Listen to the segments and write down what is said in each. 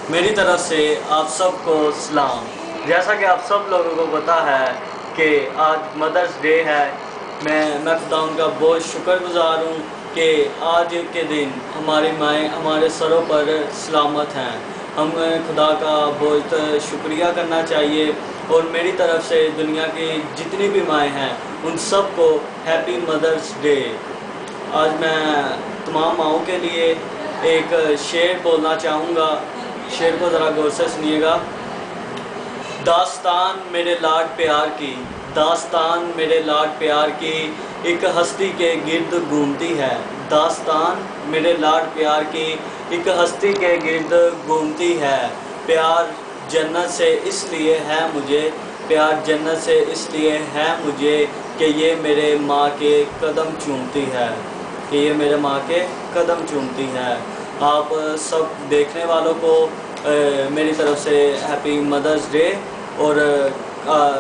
میری طرف سے آپ سب کو سلام۔ جیسا کہ آپ سب لوگوں کو پتہ ہے کہ آج مدرس ڈے ہے، میں خدا ان کا بہت شکر گزار ہوں کہ آج کے دن ہماری مائیں ہمارے سروں پر سلامت ہیں۔ ہم خدا کا بہت شکریہ کرنا چاہیے، اور میری طرف سے دنیا کی جتنی بھی مائیں ہیں ان سب کو ہیپی مدرس ڈے۔ آج میں تمام ماؤں کے لیے ایک شعر بولنا چاہوں گا، شعر کو ذرا غور سے سنیے گا۔ داستان میرے لاڈ پیار کی، داستان میرے لاڈ پیار کی، ایک ہستی کے گرد گھومتی ہے۔ داستان میرے لاڈ پیار کی، ایک ہستی کے گرد گھومتی ہے۔ پیار جنت سے اس لیے ہے مجھے، پیار جنت سے اس لیے ہے مجھے کہ یہ میرے ماں کے قدم چومتی ہے، کہ یہ میرے ماں کے قدم چومتی ہے۔ آپ سب دیکھنے والوں کو میری طرف سے ہیپی مدرس ڈے، اور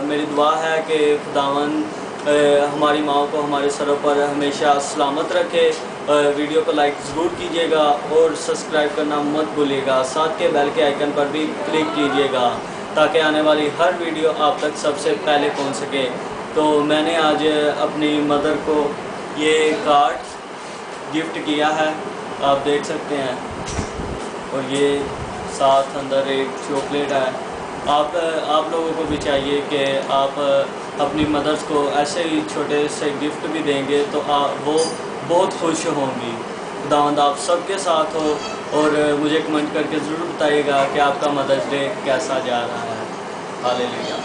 میری دعا ہے کہ خداوند ہماری ماؤں کو ہمارے سروں پر ہمیشہ سلامت رکھے۔ ویڈیو کو لائک ضرور کیجیے گا اور سبسکرائب کرنا مت بھولیے گا، ساتھ کے بیل کے آئیکن پر بھی کلک کیجیے گا تاکہ آنے والی ہر ویڈیو آپ تک سب سے پہلے پہنچ سکے۔ تو میں نے آج اپنی مدر کو یہ کارڈ گفٹ کیا ہے، آپ دیکھ سکتے ہیں، اور یہ ساتھ اندر ایک چاکلیٹ ہے۔ آپ لوگوں کو بھی چاہیے کہ آپ اپنی مدرس کو ایسے ہی چھوٹے سے گفٹ بھی دیں گے تو وہ بہت خوش ہوں گی۔ خداوند آپ سب کے ساتھ ہو، اور مجھے کمنٹ کر کے ضرور بتائیے گا کہ آپ کا مدرس ڈے کیسا جا رہا ہے۔ ہالےلویا۔